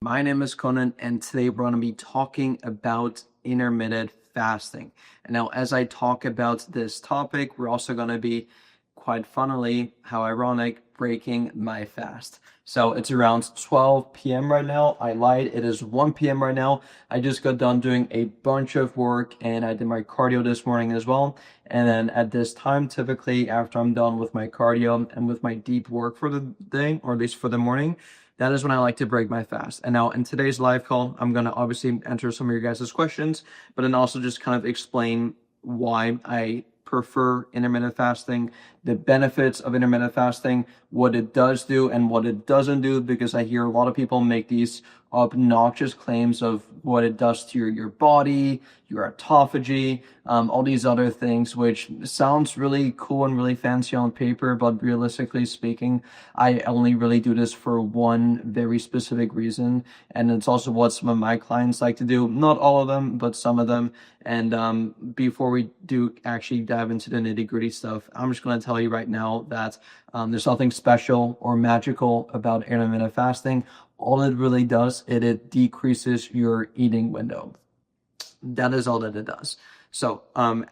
My name is Conan, and today we're going to be talking about intermittent fasting. And now, as I talk about this topic, we're also going to be, quite funnily, how ironic, breaking my fast. So it's around 12 p.m. right now. I lied, it is 1 p.m. right now. I just got done doing a bunch of work and I did my cardio this morning as well. And then at this time, typically after I'm done with my cardio and with my deep work for the day, or at least for the morning, that is when I like to break my fast. And now in today's live call, I'm going to obviously answer some of your guys' questions, but then also just kind of explain why I prefer intermittent fasting, the benefits of intermittent fasting, what it does do and what it doesn't do, because I hear a lot of people make these obnoxious claims of what it does to your body, your autophagy, all these other things, which sounds really cool and really fancy on paper, but realistically speaking, I only really do this for one very specific reason, and it's also what some of my clients like to do. Not all of them, but some of them. And before we do actually dive into the nitty-gritty stuff, I'm just going to tell you right now that there's nothing special or magical about intermittent fasting. All it really does, it decreases your eating window. That is all that it does. So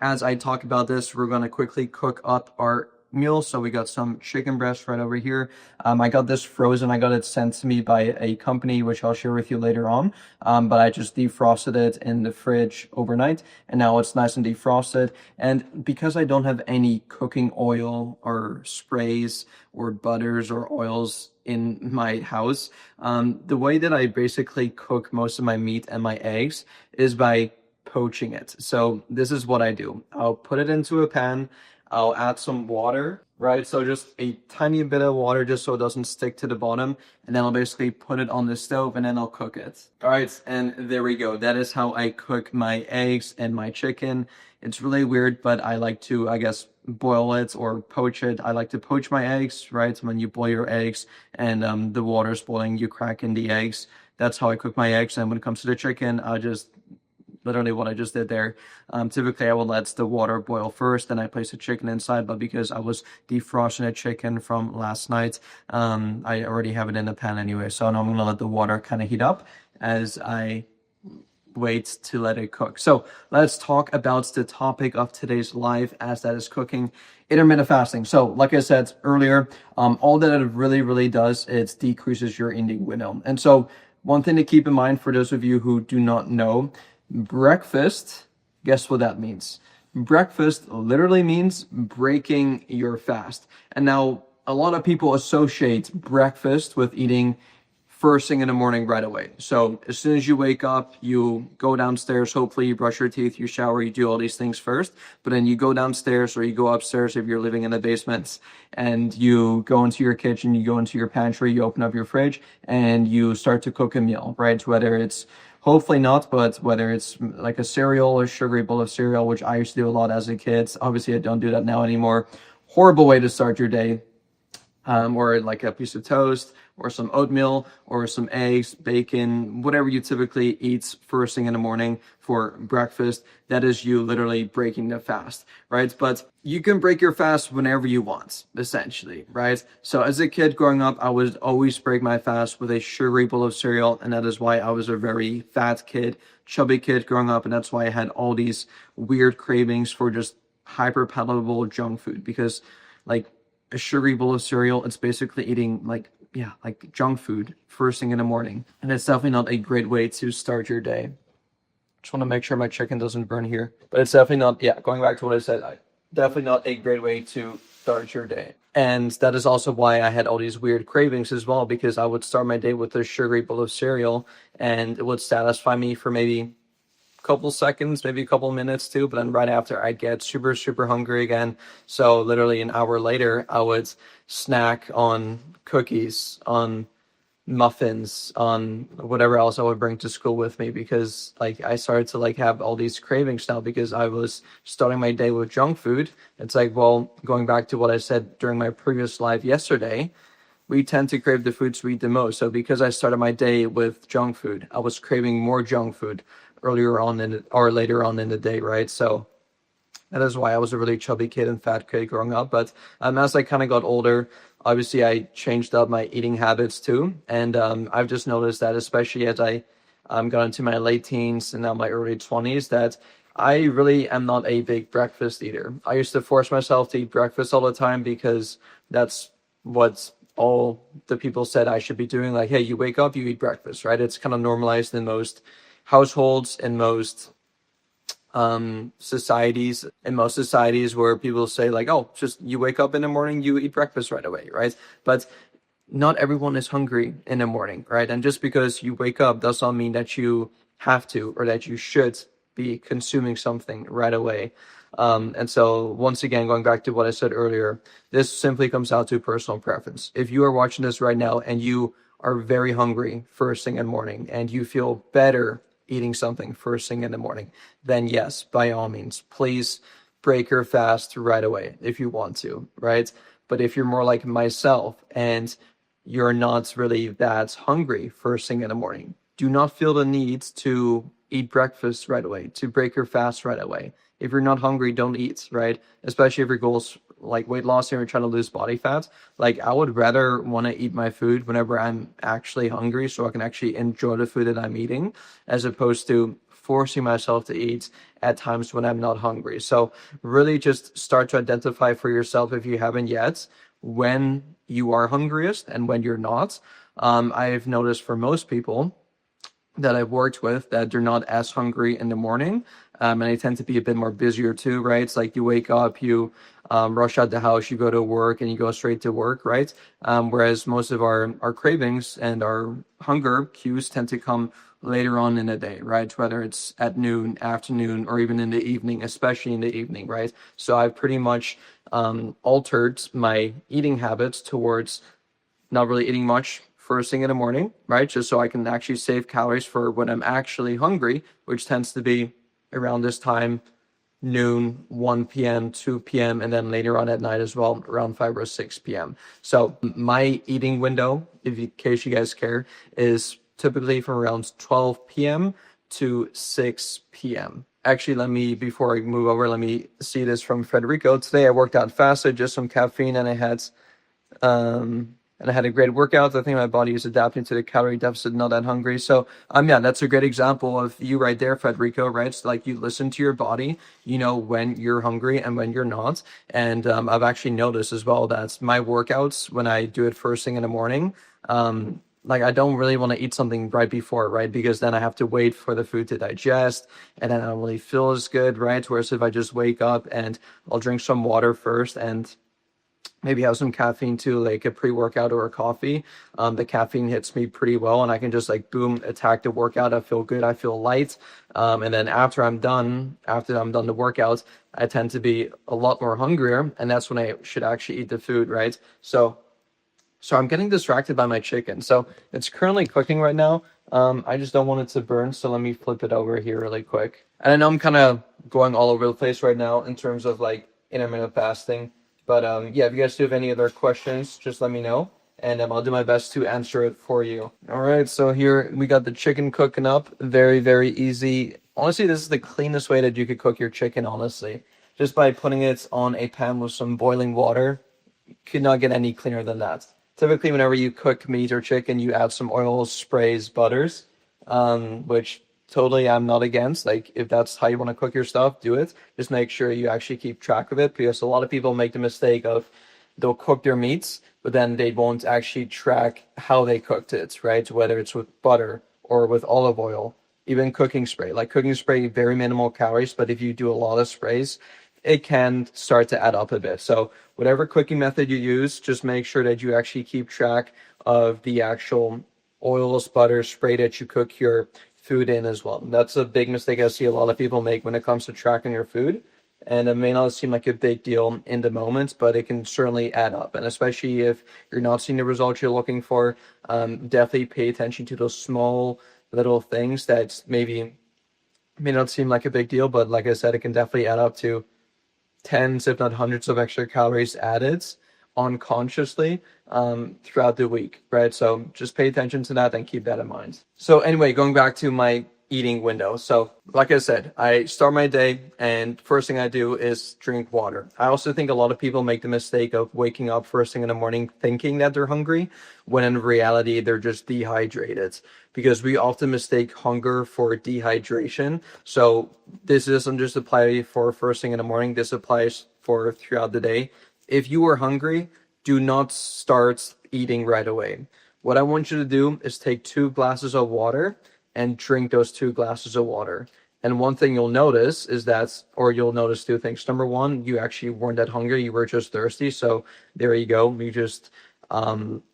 as I talk about this, we're going to quickly cook up our meal. So we got some chicken breast right over here. I got this frozen. I got it sent to me by a company, which I'll share with you later on. But I just defrosted it in the fridge overnight, and now it's nice and defrosted. And because I don't have any cooking oil or sprays or butters or oils in my house, the way that I basically cook most of my meat and my eggs is by poaching it. So this is what I do. I'll put it into a pan. I'll add some water, right? So just a tiny bit of water just so it doesn't stick to the bottom. And then I'll basically put it on the stove and then I'll cook it. All right, and there we go. That is how I cook my eggs and my chicken. It's really weird, but I like to, I guess, boil it or poach it. I like to poach my eggs, right? When you boil your eggs and the water's boiling, you crack in the eggs. That's how I cook my eggs. And when it comes to the chicken, I just literally what I just did there. Typically, I will let the water boil first, then I place the chicken inside. But because I was defrosting the chicken from last night, I already have it in the pan anyway. So now I'm going to let the water kind of heat up as I wait to let it cook. So let's talk about the topic of today's live, as that is cooking, intermittent fasting. So like I said earlier, all that it really does is decreases your eating window. And so one thing to keep in mind for those of you who do not know, breakfast, guess what that means? Breakfast literally means breaking your fast. And now a lot of people associate breakfast with eating first thing in the morning right away. So as soon as you wake up, you go downstairs, hopefully you brush your teeth, you shower, you do all these things first, but then you go downstairs or you go upstairs if you're living in the basements, and you go into your kitchen, you go into your pantry, you open up your fridge and you start to cook a meal, right? Whether it's hopefully not, but whether it's like a cereal or sugary bowl of cereal, which I used to do a lot as a kid. Obviously, I don't do that now anymore. Horrible way to start your day. Or like a piece of toast, or some oatmeal, or some eggs, bacon, whatever you typically eat first thing in the morning for breakfast. That is you literally breaking the fast, right? But you can break your fast whenever you want, essentially, right? So as a kid growing up, I would always break my fast with a sugary bowl of cereal, and that is why I was a very fat kid, chubby kid growing up, and that's why I had all these weird cravings for just hyper palatable junk food, because like a sugary bowl of cereal, it's basically eating like junk food first thing in the morning. And it's definitely not a great way to start your day. Just want to make sure my chicken doesn't burn here. But it's definitely not, going back to what I said, definitely not a great way to start your day. And that is also why I had all these weird cravings as well, because I would start my day with a sugary bowl of cereal and it would satisfy me for maybe couple seconds, maybe a couple minutes too, but then right after I'd get super hungry again. So literally an hour later, I would snack on cookies, on muffins, on whatever else I would bring to school with me, because like I started to like have all these cravings now because I was starting my day with junk food. It's like, well, going back to what I said during my previous live yesterday, we tend to crave the foods we eat the most. So because I started my day with junk food, I was craving more junk food earlier on or later on in the day, right? So that is why I was a really chubby kid and fat kid growing up. But as I kind of got older, obviously I changed up my eating habits too. And I've just noticed that, especially as I got into my late teens and now my early 20s, that I really am not a big breakfast eater. I used to force myself to eat breakfast all the time because that's what all the people said I should be doing. Like, hey, you wake up, you eat breakfast, right? It's kind of normalized in most households, in most societies where people say like, oh, just you wake up in the morning, you eat breakfast right away, right? But not everyone is hungry in the morning, right? And just because you wake up does not mean that you have to or that you should be consuming something right away. And so once again, going back to what I said earlier, this simply comes down to personal preference. If you are watching this right now and you are very hungry first thing in the morning and you feel better eating something first thing in the morning, then yes, by all means, please break your fast right away if you want to, right? But if you're more like myself and you're not really that hungry first thing in the morning, do not feel the need to eat breakfast right away, to break your fast right away. If you're not hungry, don't eat, right? Especially if your goal's like weight loss and you're trying to lose body fat. Like, I would rather want to eat my food whenever I'm actually hungry so I can actually enjoy the food that I'm eating, as opposed to forcing myself to eat at times when I'm not hungry. So really just start to identify for yourself, if you haven't yet, when you are hungriest and when you're not. I've noticed for most people that I've worked with that they're not as hungry in the morning. And they tend to be a bit more busier too, right? It's like you wake up, you rush out the house, you go to work, and you go straight to work, right? Whereas most of our cravings and our hunger cues tend to come later on in the day, right? Whether it's at noon, afternoon, or even in the evening, especially in the evening, right? So I've pretty much altered my eating habits towards not really eating much first thing in the morning, right? Just so I can actually save calories for when I'm actually hungry, which tends to be around this time, noon, 1 p.m., 2 p.m., and then later on at night as well, around 5 or 6 p.m. So my eating window, in case you guys care, is typically from around 12 p.m. to 6 p.m. Actually, before I move over, let me see this from Federico. Today I worked out fasted, just some caffeine, and I had a great workout. I think my body is adapting to the calorie deficit, not that hungry. So, yeah, that's a great example of you right there, Federico, right? It's like you listen to your body, you know when you're hungry and when you're not. And I've actually noticed as well that my workouts, when I do it first thing in the morning, like I don't really want to eat something right before, right? Because then I have to wait for the food to digest and then I don't really feel as good, right? Whereas if I just wake up and I'll drink some water first and maybe have some caffeine too, like a pre-workout or a coffee. The caffeine hits me pretty well and I can just like boom, attack the workout. I feel good, I feel light. And then after I'm done the workout, I tend to be a lot more hungrier, and that's when I should actually eat the food, right? So I'm getting distracted by my chicken. So it's currently cooking right now. I just don't want it to burn, so let me flip it over here really quick. And I know I'm kind of going all over the place right now in terms of like intermittent fasting. But yeah, if you guys do have any other questions, just let me know, and I'll do my best to answer it for you. All right, so here we got the chicken cooking up. Very, very easy. Honestly, this is the cleanest way that you could cook your chicken, honestly. Just by putting it on a pan with some boiling water. Could not get any cleaner than that. Typically, whenever you cook meat or chicken, you add some oils, sprays, butters, which totally I'm not against. Like, if that's how you want to cook your stuff, do it. Just make sure you actually keep track of it, because a lot of people make the mistake of they'll cook their meats, but then they won't actually track how they cooked it, right? Whether it's with butter or with olive oil, even cooking spray. Like cooking spray, very minimal calories, but if you do a lot of sprays, it can start to add up a bit. So whatever cooking method you use, just make sure that you actually keep track of the actual oils, butter, spray that you cook your food in as well. That's a big mistake I see a lot of people make when it comes to tracking your food. And it may not seem like a big deal in the moment, but it can certainly add up. And especially if you're not seeing the results you're looking for, definitely pay attention to those small little things that maybe may not seem like a big deal, but like I said, it can definitely add up to tens, if not hundreds of extra calories added unconsciously throughout the week, right? So just pay attention to that and keep that in mind. So anyway, going back to my eating window. So like I said, I start my day and first thing I do is drink water. I also think a lot of people make the mistake of waking up first thing in the morning thinking that they're hungry, when in reality they're just dehydrated, because we often mistake hunger for dehydration. So this doesn't just apply for first thing in the morning, this applies for throughout the day. If you are hungry, do not start eating right away. What I want you to do is take 2 glasses of water and drink those 2 glasses of water. And one thing you'll notice is that, or you'll notice 2 things. Number one, you actually weren't that hungry, you were just thirsty. So there you go. You just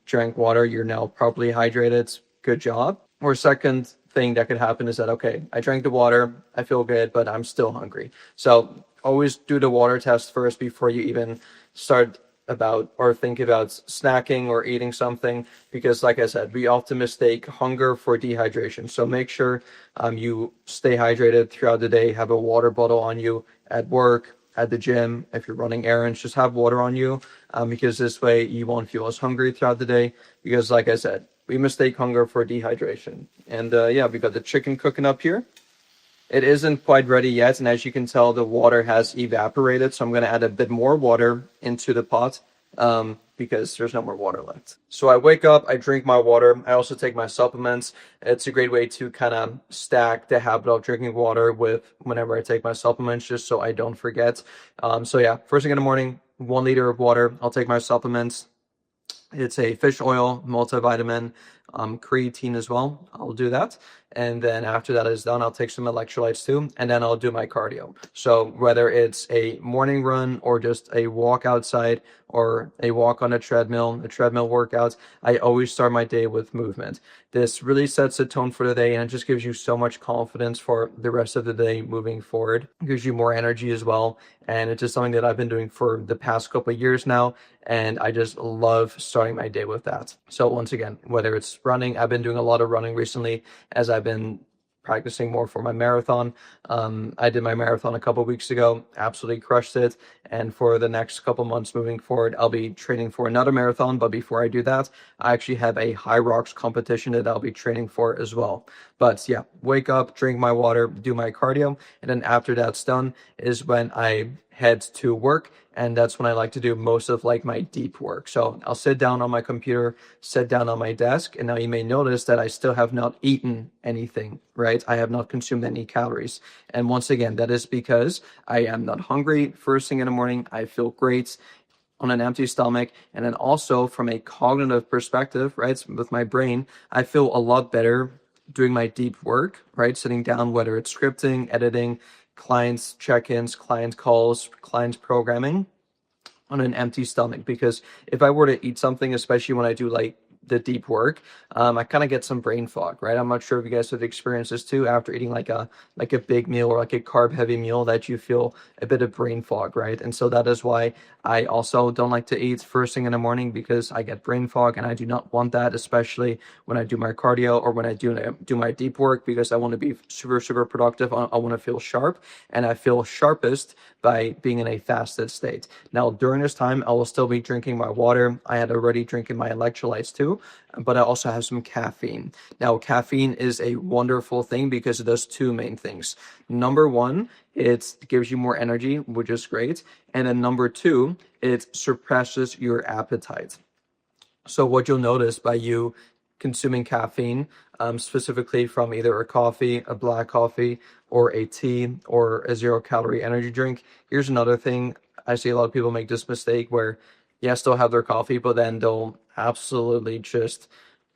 drank water, you're now properly hydrated. Good job. Or second thing that could happen is that, okay, I drank the water, I feel good, but I'm still hungry. So always do the water test first before you even start about or think about snacking or eating something, because like I said, we often mistake hunger for dehydration. So make sure you stay hydrated throughout the day. Have a water bottle on you at work, at the gym. If you're running errands, just have water on you, because this way you won't feel as hungry throughout the day, because like I said, we mistake hunger for dehydration. And yeah, we got the chicken cooking up here. It isn't quite ready yet, and as you can tell, the water has evaporated, so I'm going to add a bit more water into the pot because there's no more water left. So I wake up, I drink my water, I also take my supplements. It's a great way to kind of stack the habit of drinking water with whenever I take my supplements, just so I don't forget. So yeah, first thing in the morning, 1 liter of water, I'll take my supplements. It's a fish oil, multivitamin, creatine as well. I'll do that. And then after that is done, I'll take some electrolytes too, and then I'll do my cardio. So whether it's a morning run or just a walk outside or a walk on a treadmill workout, I always start my day with movement. This really sets the tone for the day, and it just gives you so much confidence for the rest of the day moving forward. It gives you more energy as well. And it's just something that I've been doing for the past couple of years now, and I just love starting my day with that. So once again, whether it's running, I've been doing a lot of running recently as I've been practicing more for my marathon. I did my marathon a couple weeks ago, absolutely crushed it. And for the next couple months moving forward, I'll be training for another marathon. But before I do that, I actually have a high rocks competition that I'll be training for as well. But yeah, wake up, drink my water, do my cardio. And then after that's done is when I head to work, and that's when I like to do most of like my deep work. So I'll sit down on my computer, sit down on my desk, and now you may notice that I still have not eaten anything, right? I have not consumed any calories. And once again, that is because I am not hungry first thing in the morning. I feel great on an empty stomach. And then also from a cognitive perspective, right, with my brain, I feel a lot better doing my deep work, right? Sitting down, whether it's scripting, editing, clients check-ins, client calls, clients programming on an empty stomach. Because if I were to eat something, especially when I do like the deep work, I kind of get some brain fog, right? I'm not sure if you guys have experienced this too, after eating like a big meal or like a carb heavy meal, that you feel a bit of brain fog, right? And so that is why I also don't like to eat first thing in the morning, because I get brain fog, and I do not want that, especially when I do my cardio or when I do my deep work, because I want to be super productive. I want to feel sharp, and I feel sharpest by being in a fasted state. Now during this time, I will still be drinking my water. I had already drinking my electrolytes too, but I also have some caffeine. Now, caffeine is a wonderful thing because it does 2 main things. Number one, it gives you more energy, which is great. And then number two, it suppresses your appetite. So what you'll notice by you consuming caffeine, specifically from either a coffee, a black coffee, or a tea, or a 0-calorie energy drink. Here's another thing. I see a lot of people make this mistake where, yes, they'll have their coffee, but then they'll absolutely just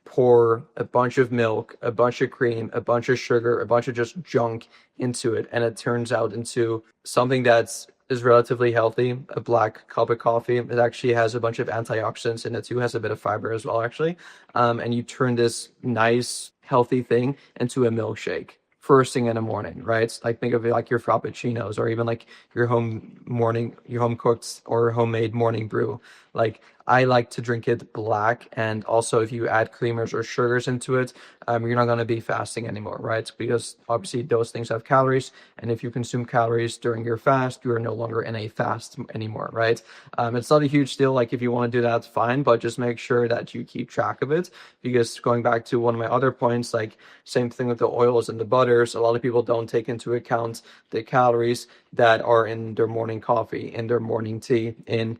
pour a bunch of milk, a bunch of cream, a bunch of sugar, a bunch of just junk into it. And it turns out into something is relatively healthy. A black cup of coffee, it actually has a bunch of antioxidants in it too, has a bit of fiber as well, actually. And you turn this nice, healthy thing into a milkshake first thing in the morning, right? Like think of it like your frappuccinos, or even like your home cooked or homemade morning brew. Like I like to drink it black, and also if you add creamers or sugars into it, you're not going to be fasting anymore, right? Because obviously those things have calories, and if you consume calories during your fast, you are no longer in a fast anymore, right? It's not a huge deal. Like if you want to do that, fine, but just make sure that you keep track of it. Because going back to one of my other points, like same thing with the oils and the butters, a lot of people don't take into account the calories that are in their morning coffee, in their morning tea, in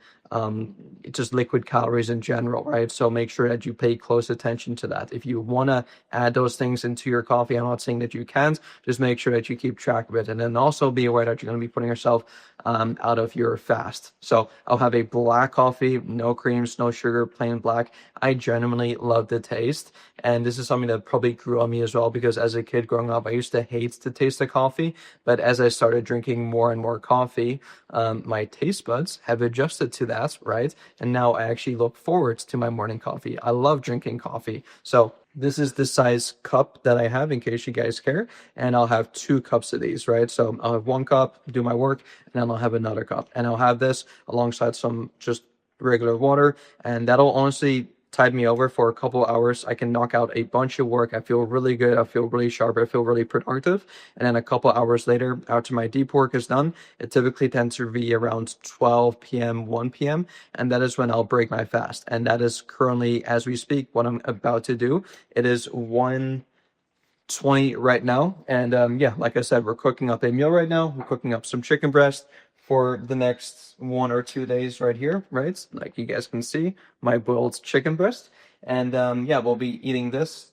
just liquid calories in general, right? So make sure that you pay close attention to that. If you want to add those things into your coffee, I'm not saying that you can't, just make sure that you keep track of it. And then also be aware that you're going to be putting yourself out of your fast. So I'll have a black coffee, no creams, no sugar, plain black. I genuinely love the taste. And this is something that probably grew on me as well, because as a kid growing up, I used to hate the taste of coffee. But as I started drinking more and more coffee, my taste buds have adjusted to that, right? And now I actually look forward to my morning coffee. I love drinking coffee. So this is the size cup that I have, in case you guys care. And I'll have 2 cups of these, right? So I'll have 1 cup, do my work, and then I'll have another cup. And I'll have this alongside some just regular water. And that'll honestly tide me over for a couple hours. I can knock out a bunch of work. I feel really good. I feel really sharp. I feel really productive. And then a couple hours later, after my deep work is done, it typically tends to be around 12 p.m., 1 p.m. And that is when I'll break my fast. And that is currently, as we speak, what I'm about to do. It is 1:20 right now. And yeah, like I said, we're cooking up a meal right now. We're cooking up some chicken breast for the next 1 or 2 days right here, right? Like you guys can see, my boiled chicken breast. And yeah, we'll be eating this.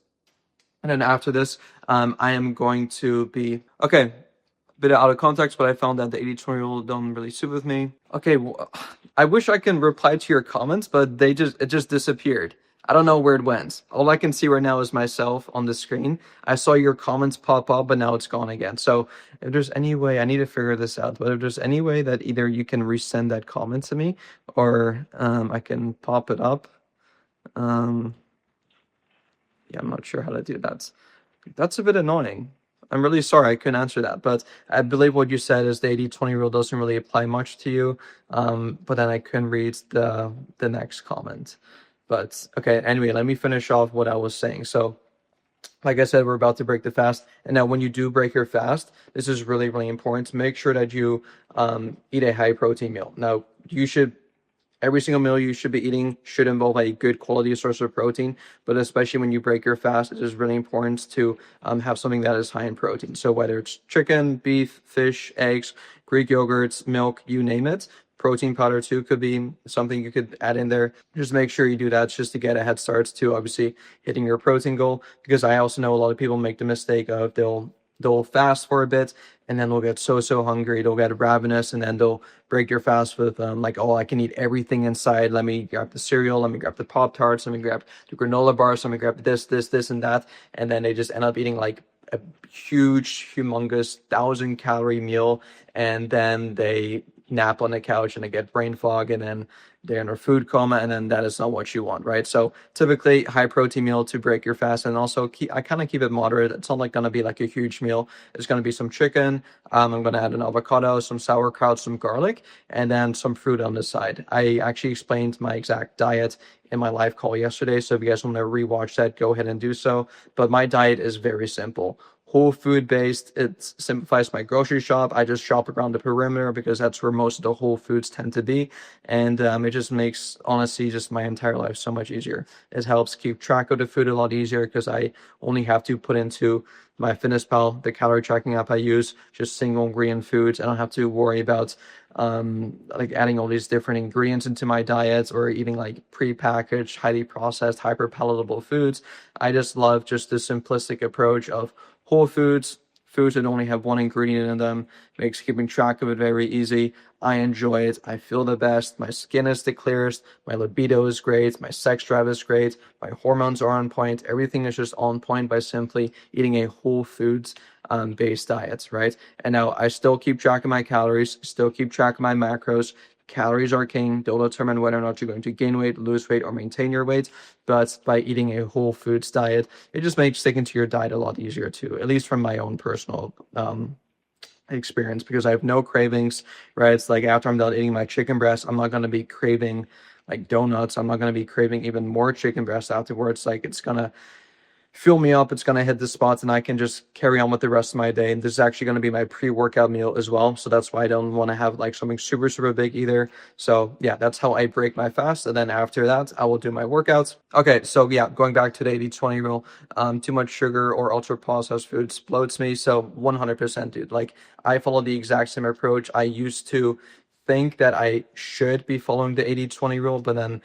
And then after this, I am going to be, okay, bit out of context, but I found that the 80-20 rule don't really suit with me. Okay, well, I wish I can reply to your comments, but it just disappeared. I don't know where it went. All I can see right now is myself on the screen. I saw your comments pop up, but now it's gone again. So if there's any way, I need to figure this out, but if there's any way that either you can resend that comment to me, or I can pop it up. Yeah, I'm not sure how to do that. That's a bit annoying. I'm really sorry I couldn't answer that, but I believe what you said is the 80-20 rule doesn't really apply much to you. But then I couldn't read the next comment. But okay, anyway, let me finish off what I was saying. So like I said, we're about to break the fast. And now when you do break your fast, this is really, really important to make sure that you eat a high protein meal. Now, every single meal you should be eating should involve a good quality source of protein, but especially when you break your fast, it is really important to have something that is high in protein. So whether it's chicken, beef, fish, eggs, Greek yogurts, milk, you name it. Protein powder too could be something you could add in there. Just make sure you do that just to get a head start to obviously hitting your protein goal. Because I also know a lot of people make the mistake of they'll fast for a bit, and then they'll get so hungry, they'll get ravenous, and then they'll break your fast with like, oh, I can eat everything inside. Let me grab the cereal, let me grab the Pop-Tarts, let me grab the granola bars, let me grab this, and that. And then they just end up eating like a huge, humongous 1,000-calorie meal, and then they nap on the couch and they get brain fog, and then they're in a food coma, and then that is not what you want, right? So typically high protein meal to break your fast, and also I kind of keep it moderate. It's not like going to be like a huge meal. It's going to be some chicken. I'm going to add an avocado, some sauerkraut, some garlic, and then some fruit on the side. I actually explained my exact diet in my live call yesterday, so if you guys want to rewatch that, go ahead and do so. But my diet is very simple. Whole food based. It simplifies my grocery shop. I just shop around the perimeter because that's where most of the Whole Foods tend to be. And it just makes, honestly, just my entire life so much easier. It helps keep track of the food a lot easier because I only have to put into my FitnessPal, the calorie tracking app I use, just single ingredient foods. I don't have to worry about like adding all these different ingredients into my diets or eating like pre-packaged, highly processed, hyper palatable foods. I just love just the simplistic approach of whole foods that only have one ingredient in them, makes keeping track of it very easy. I enjoy it. I feel the best. My skin is the clearest. My libido is great. My sex drive is great. My hormones are on point. Everything is just on point by simply eating a whole foods based diet, right? And now I still keep track of my calories, still keep track of my macros. Calories are king. They'll determine whether or not you're going to gain weight, lose weight, or maintain your weight. But by eating a whole foods diet, it just makes sticking to your diet a lot easier too, at least from my own personal experience, because I have no cravings, right? It's like after I'm done eating my chicken breast, I'm not going to be craving like donuts. I'm not going to be craving even more chicken breast afterwards. Like it's going to fill me up. It's going to hit the spots and I can just carry on with the rest of my day. And this is actually going to be my pre-workout meal as well. So that's why I don't want to have like something super, super big either. So yeah, that's how I break my fast. And then after that, I will do my workouts. Okay. So yeah, going back to the 80-20 rule, too much sugar or ultra processed foods bloats me. So 100%, dude. Like I follow the exact same approach. I used to think that I should be following the 80-20 rule, but then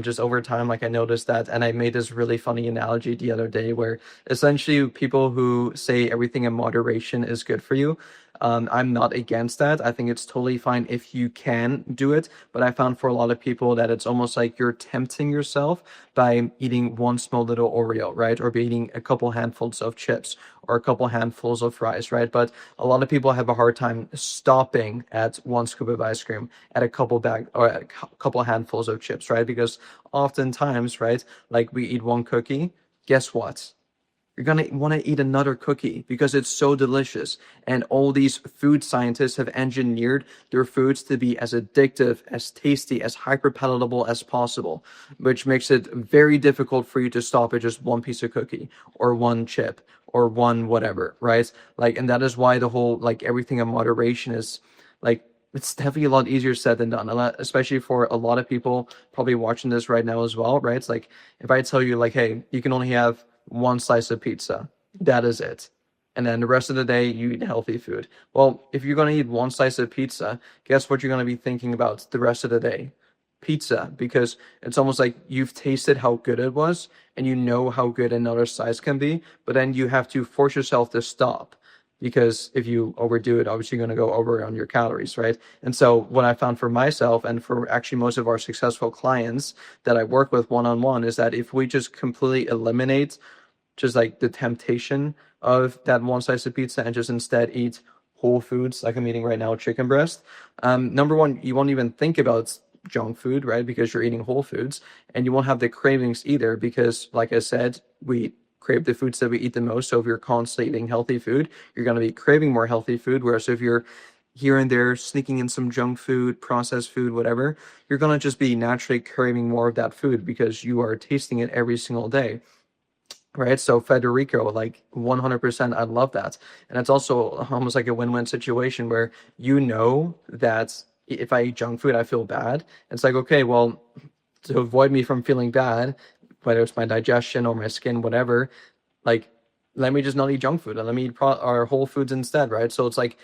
just over time, like I noticed that, and I made this really funny analogy the other day where essentially people who say everything in moderation is good for you. I'm not against that. I think it's totally fine if you can do it. But I found for a lot of people that it's almost like you're tempting yourself by eating one small little Oreo, right? Or by eating a couple handfuls of chips or a couple handfuls of fries, right? But a lot of people have a hard time stopping at one scoop of ice cream, at a couple bag or a couple handfuls of chips, right? Because oftentimes, right, like we eat one cookie, guess what? You're gonna want to eat another cookie because it's so delicious. And all these food scientists have engineered their foods to be as addictive, as tasty, as hyper palatable as possible, which makes it very difficult for you to stop at just one piece of cookie or one chip or one whatever, right? Like, and that is why the whole, like, everything in moderation is like, it's definitely a lot easier said than done, especially for a lot of people probably watching this right now as well, right? It's like if I tell you, like, hey, you can only have one slice of pizza, that is it. And then the rest of the day, you eat healthy food. Well, if you're going to eat one slice of pizza, guess what you're going to be thinking about the rest of the day? Pizza, because it's almost like you've tasted how good it was and you know how good another slice can be, but then you have to force yourself to stop because if you overdo it, obviously you're going to go over on your calories, right? And so what I found for myself and for actually most of our successful clients that I work with one-on-one is that if we just completely eliminate just like the temptation of that one slice of pizza and just instead eat whole foods like I'm eating right now, chicken breast. Number one, you won't even think about junk food, right? Because you're eating whole foods, and you won't have the cravings either because, like I said, we crave the foods that we eat the most. So if you're constantly eating healthy food, you're going to be craving more healthy food. Whereas if you're here and there sneaking in some junk food, processed food, whatever, you're going to just be naturally craving more of that food because you are tasting it every single day. Right. So Federico, like 100%, I love that. And it's also almost like a win-win situation where you know that if I eat junk food, I feel bad. It's like, okay, well, to avoid me from feeling bad, whether it's my digestion or my skin, whatever, like, let me just not eat junk food and let me eat our whole foods instead, right? So it's like,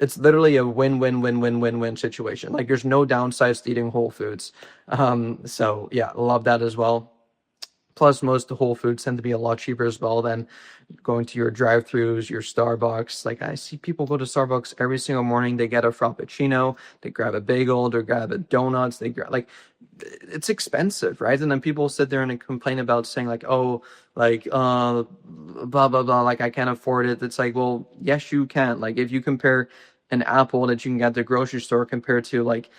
it's literally a win-win-win-win-win-win situation. Like, there's no downsides to eating whole foods. So yeah, love that as well. Plus, most Whole Foods tend to be a lot cheaper as well than going to your drive-throughs, your Starbucks. Like I see people go to Starbucks every single morning. They get a Frappuccino, they grab a bagel, they grab a donuts, they grab like it's expensive, right? And then people sit there and complain about saying like, oh, like blah blah blah, like I can't afford it. It's like, well, yes, you can. Like if you compare an apple that you can get at the grocery store compared to like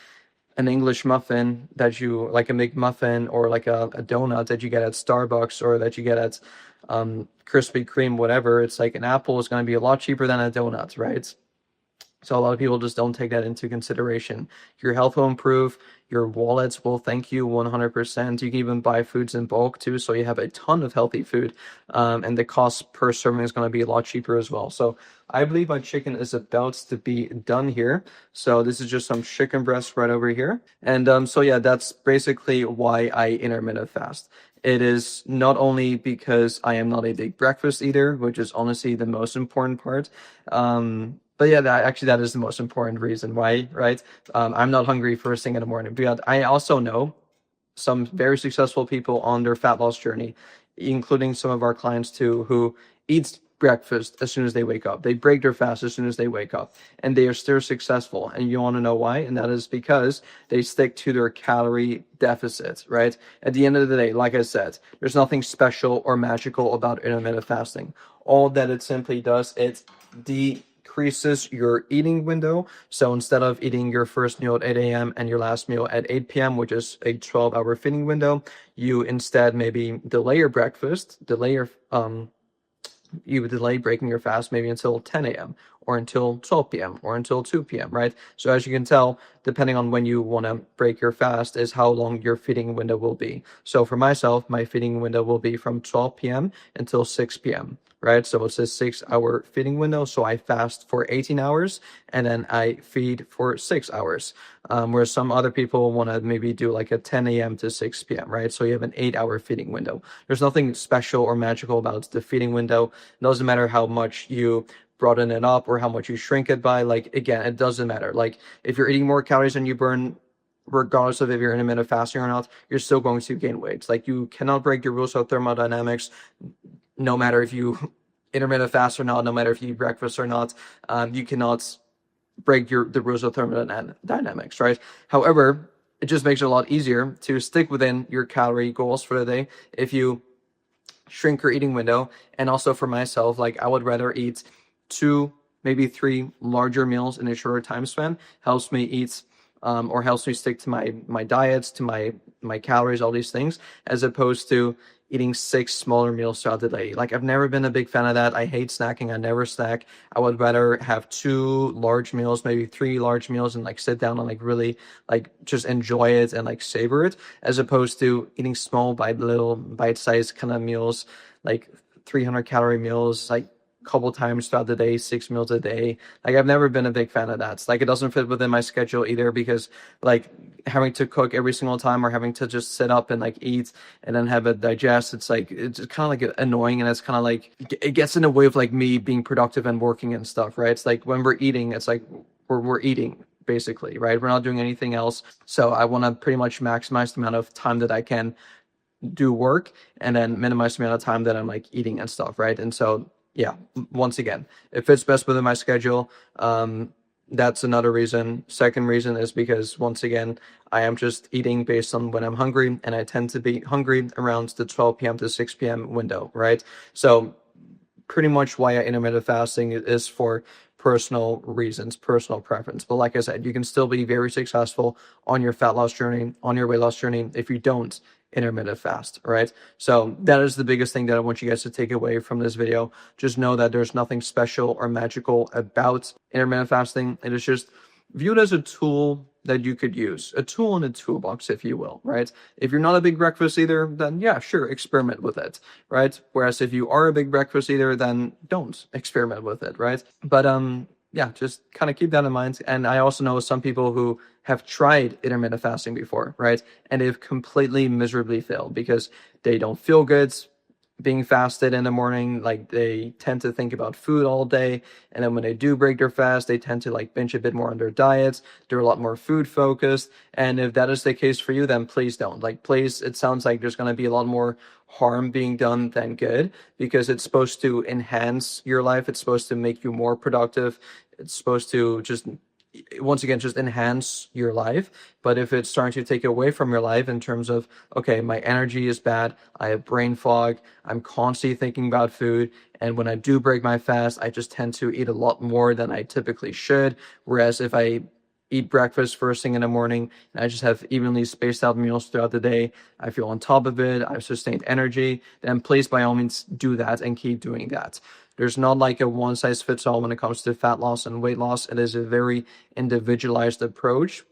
an English muffin that you like a McMuffin or like a donut that you get at Starbucks or that you get at Krispy Kreme, whatever, it's like an apple is going to be a lot cheaper than a donut, right? So a lot of people just don't take that into consideration. Your health will improve. Your wallets will thank you 100%. You can even buy foods in bulk too, so you have a ton of healthy food, and the cost per serving is going to be a lot cheaper as well. So I believe my chicken is about to be done here. So this is just some chicken breast right over here. And so yeah, that's basically why I intermittent fast. It is not only because I am not a big breakfast eater, which is honestly the most important part. But yeah, that is the most important reason why, right? I'm not hungry first thing in the morning. But I also know some very successful people on their fat loss journey, including some of our clients too, who eat breakfast as soon as they wake up. They break their fast as soon as they wake up, and they are still successful. And you want to know why? And that is because they stick to their calorie deficit, right? At the end of the day, like I said, there's nothing special or magical about intermittent fasting. All that it simply does, it decreases your eating window. So instead of eating your first meal at 8 a.m. and your last meal at 8 p.m., which is a 12-hour feeding window, you instead maybe delay your breakfast, you would delay breaking your fast maybe until 10 a.m. or until 12 p.m. or until 2 p.m., right? So as you can tell, depending on when you want to break your fast is how long your feeding window will be. So for myself, my feeding window will be from 12 p.m. until 6 p.m., right? So it's a 6-hour feeding window. So I fast for 18 hours and then I feed for 6 hours. Whereas some other people want to maybe do like a 10 a.m. to 6 p.m., right? So you have an 8-hour feeding window. There's nothing special or magical about the feeding window. It doesn't matter how much you broaden it up or how much you shrink it by. Like, again, it doesn't matter. Like, if you're eating more calories than you burn, regardless of if you're intermittent fasting or not, you're still going to gain weight. Like, you cannot break your rules of thermodynamics, no matter if you intermittent fast or not, no matter if you eat breakfast or not. You cannot break the rules of thermodynamics, right? However, it just makes it a lot easier to stick within your calorie goals for the day if you shrink your eating window. And also for myself, like, I would rather eat 2, maybe 3 larger meals in a shorter time span. Helps me eat or helps me stick to my diets, to my calories, all these things, as opposed to eating 6 smaller meals throughout the day. Like, I've never been a big fan of that. I hate snacking. I never snack. I would rather have 2 large meals, maybe 3 large meals, and like sit down and like really like just enjoy it and like savor it, as opposed to eating small little bite-sized kind of meals, like 300-calorie meals, like couple times throughout the day, 6 meals a day. Like, I've never been a big fan of that. It's like, it doesn't fit within my schedule either, because like having to cook every single time or having to just sit up and like eat and then have it digest, it's like, it's kind of like annoying, and it's kind of like, it gets in the way of like me being productive and working and stuff, right? It's like when we're eating, it's like we're eating basically, right? We're not doing anything else. So I want to pretty much maximize the amount of time that I can do work and then minimize the amount of time that I'm like eating and stuff, right? And so yeah, once again, it fits best within my schedule. That's another reason. Second reason is because, once again, I am just eating based on when I'm hungry, and I tend to be hungry around the 12 p.m. to 6 p.m. window, right? So pretty much why I intermittent fasting is for personal reasons, personal preference. But like I said, you can still be very successful on your fat loss journey, on your weight loss journey, if you don't intermittent fast, right? So that is the biggest thing that I want you guys to take away from this video. Just know that there's nothing special or magical about intermittent fasting. It is just viewed as a tool that you could use, a tool in a toolbox, if you will, right? If you're not a big breakfast eater, then yeah, sure, experiment with it, right? Whereas if you are a big breakfast eater, then don't experiment with it, right? But yeah, just kind of keep that in mind. And I also know some people who have tried intermittent fasting before, right? And they've completely miserably failed because they don't feel good being fasted in the morning. Like, they tend to think about food all day, and then when they do break their fast, they tend to like binge a bit more on their diets. They're a lot more food focused. And if that is the case for you, then please don't. Like, please, it sounds like there's going to be a lot more harm being done than good, because it's supposed to enhance your life. It's supposed to make you more productive. It's supposed to just, once again, just enhance your life. But if it's starting to take away from your life in terms of, okay, my energy is bad, I have brain fog, I'm constantly thinking about food, and when I do break my fast, I just tend to eat a lot more than I typically should. Whereas if I eat breakfast first thing in the morning and I just have evenly spaced out meals throughout the day, I feel on top of it, I've sustained energy, then please, by all means, do that and keep doing that. There's not like a one size fits all when it comes to fat loss and weight loss. It is a very individualized approach,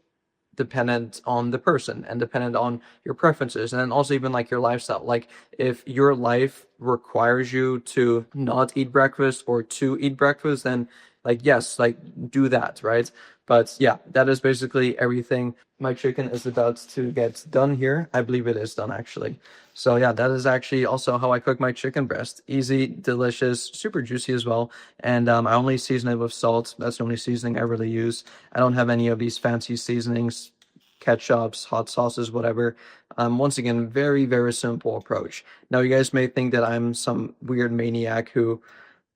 dependent on the person and dependent on your preferences, and then also even like your lifestyle. Like, if your life requires you to not eat breakfast or to eat breakfast, then like, yes, like, do that, right? But yeah, that is basically everything. My chicken is about to get done here. I believe it is done, actually. So yeah, that is actually also how I cook my chicken breast. Easy, delicious, super juicy as well. And I only season it with salt. That's the only seasoning I really use. I don't have any of these fancy seasonings, ketchups, hot sauces, whatever. Once again, very, very simple approach. Now, you guys may think that I'm some weird maniac who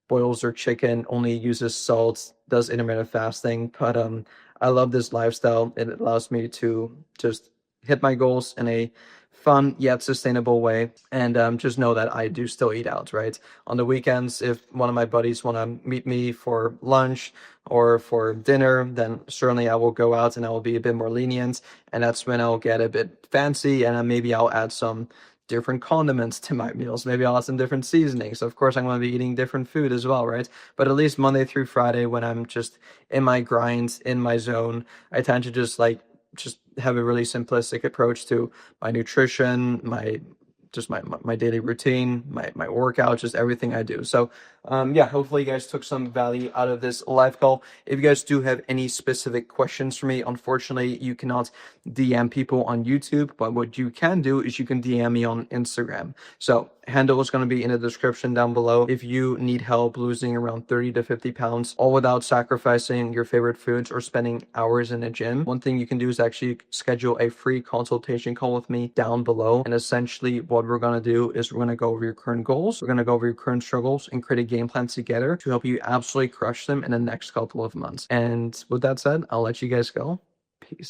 boils their chicken, only uses salt, does intermittent fasting, but I love this lifestyle. It allows me to just hit my goals in a fun yet sustainable way. And just know that I do still eat out, right? On the weekends, if one of my buddies want to meet me for lunch or for dinner, then certainly I will go out and I will be a bit more lenient. And that's when I'll get a bit fancy, and maybe I'll add some different condiments to my meals. Maybe I'll add some different seasonings. So of course, I'm going to be eating different food as well, right? But at least Monday through Friday, when I'm just in my grind, in my zone, I tend to just have a really simplistic approach to my nutrition, my daily routine, my workout, just everything I do. So yeah, hopefully you guys took some value out of this live call. If you guys do have any specific questions for me, unfortunately you cannot DM people on YouTube, but what you can do is you can DM me on Instagram. So handle is going to be in the description down below. If you need help losing around 30 to 50 pounds, all without sacrificing your favorite foods or spending hours in a gym, one thing you can do is actually schedule a free consultation call with me down below. And essentially what we're going to do is we're going to go over your current goals, we're going to go over your current struggles, and create a game plan together to help you absolutely crush them in the next couple of months. And with that said, I'll let you guys go.